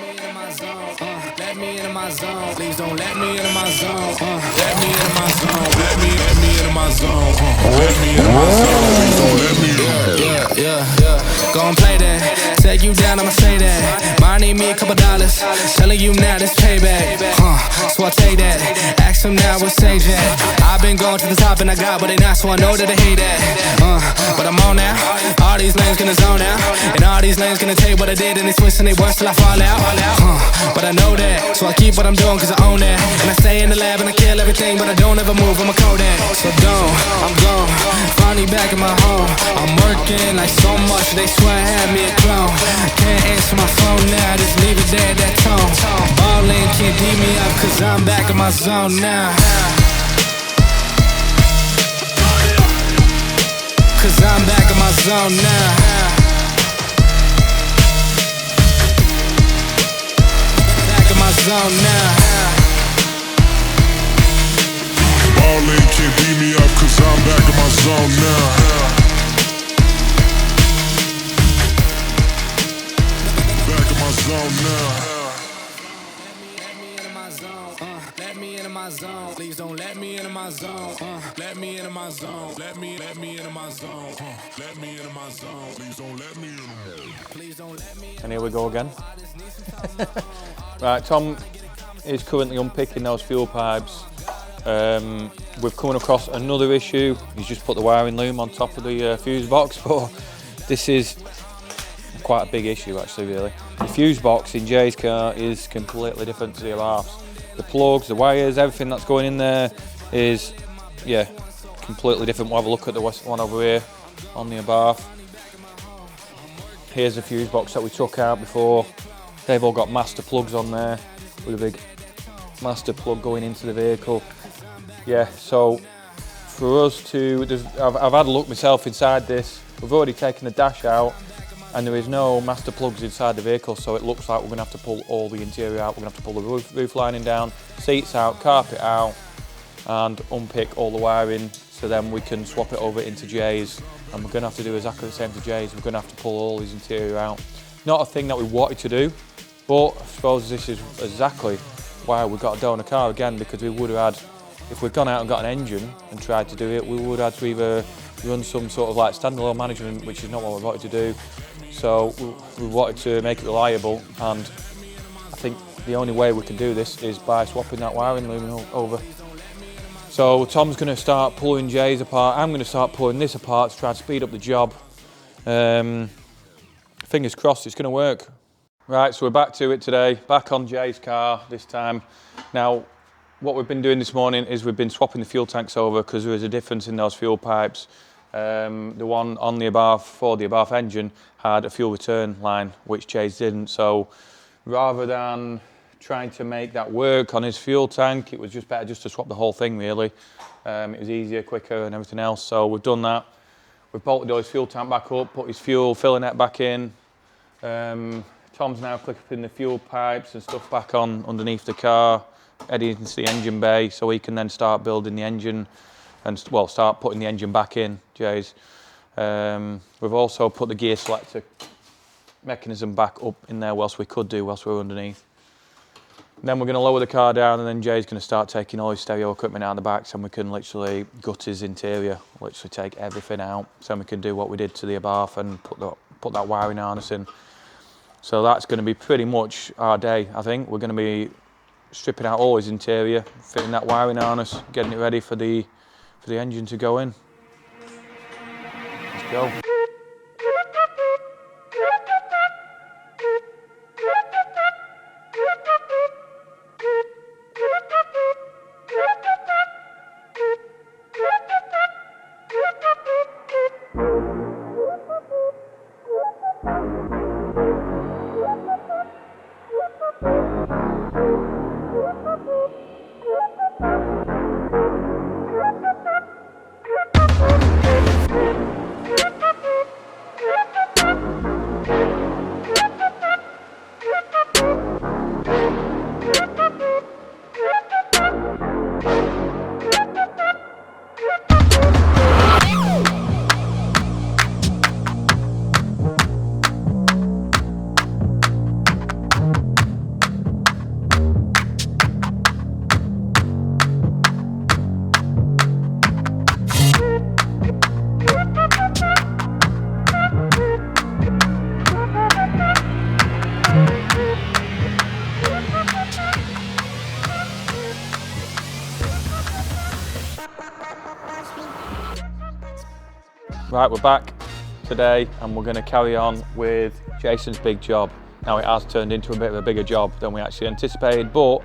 Let me into my zone. Please don't let me into my zone. Let me into my zone. Let me into my zone. Let me into my zone. Please don't let me in. Yeah. Gon' play that. Take you down, I'ma say that. Might need me a couple dollars. Telling you now this payback. So I take that. Ask them now what's sage at. I've been going to the top and I got what they not, so I know that they hate that. But I'm on now. All these lanes gonna zone out. And all these lanes gonna take what I did and they twist and they burst till I fall out. But I know that, so I keep what I'm doing cause I own that. And I stay in the lab and I kill everything, but I don't ever move, I'm a Kodak. So I'm gone, finally back in my home. I'm working like so much, they swear I had me a clone. Can't answer my phone now, just leave it there, that tone. Ballin' can't D me up cause I'm back in my zone now. Cause I'm back in my zone now. Zone now. Ballin' can't beat me up cause I'm back in my zone now. Back in my zone now. Let me into my zone. Please don't let me into my zone. Let me into my zone. Let me into my zone. Let me into my zone. Please don't let me in. Please don't let me. And here we go again. Right, Tom is currently unpicking those fuel pipes. We've come across another issue. He's just put the wiring loom on top of the fuse box, but this is quite a big issue actually, really. The fuse box in Jay's car is completely different to the Abarth's. The plugs, the wires, everything that's going in there is, yeah, completely different. We'll have a look at the one over here on the Abarth. Here's the fuse box that we took out before. They've all got master plugs on there with a big master plug going into the vehicle. Yeah, so for us to, I've had a look myself inside this. We've already taken the dash out and there is no master plugs inside the vehicle, so it looks like we're going to have to pull all the interior out. We're going to have to pull the roof lining down, seats out, carpet out and unpick all the wiring, so then we can swap it over into Jay's. And we're going to have to do exactly the same to Jay's. We're going to have to pull all his interior out. Not a thing that we wanted to do, but I suppose this is exactly why we got a donor car again, because we would have had, if we'd gone out and got an engine and tried to do it, we would have had to either run some sort of like standalone management, which is not what we wanted to do. So we wanted to make it reliable, and I think the only way we can do this is by swapping that wiring loom over. So Tom's going to start pulling Jay's apart. I'm going to start pulling this apart to try and speed up the job. Fingers crossed it's going to work. Right, so we're back to it today, back on Jay's car this time. Now, what we've been doing this morning is we've been swapping the fuel tanks over because there is a difference in those fuel pipes. The one on the Abarth for the Abarth engine had a fuel return line, which Jay's didn't. So rather than trying to make that work on his fuel tank, it was just better just to swap the whole thing, really. It was easier, quicker and everything else. So we've done that. We've bolted his fuel tank back up, put his fuel filling net back in. Tom's now clipping the fuel pipes and stuff back on underneath the car, heading into the engine bay so he can then start building the engine and, well, start putting the engine back in, Jay's. We've also put the gear selector mechanism back up in there whilst we could do, whilst we were underneath. And then we're going to lower the car down and then Jay's going to start taking all his stereo equipment out of the back so we can literally gut his interior, literally take everything out so we can do what we did to the Abarth and put that wiring harness in. So that's going to be pretty much our day, I think. We're going to be stripping out all his interior, fitting that wiring harness, getting it ready for the engine to go in. Let's go. Right, we're back today and we're going to carry on with Jason's big job. Now it has turned into a bit of a bigger job than we actually anticipated, but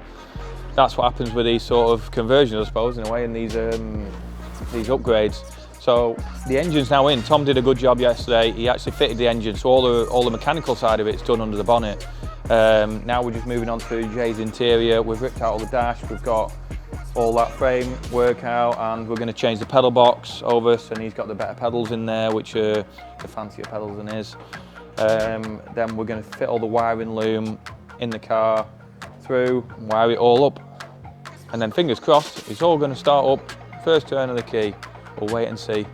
that's what happens with these sort of conversions, I suppose, in a way, in these upgrades. So the engine's now in. Tom did a good job yesterday. He actually fitted the engine, so all the mechanical side of it's done under the bonnet. Now we're just moving on to Jay's interior. We've ripped out all the dash. We've got all that frame work out, and we're going to change the pedal box over, so he's got the better pedals in there, which are the fancier pedals than his. Then we're going to fit all the wiring loom in the car through, wire it all up, and then fingers crossed it's all going to start up first turn of the key. We'll wait and see.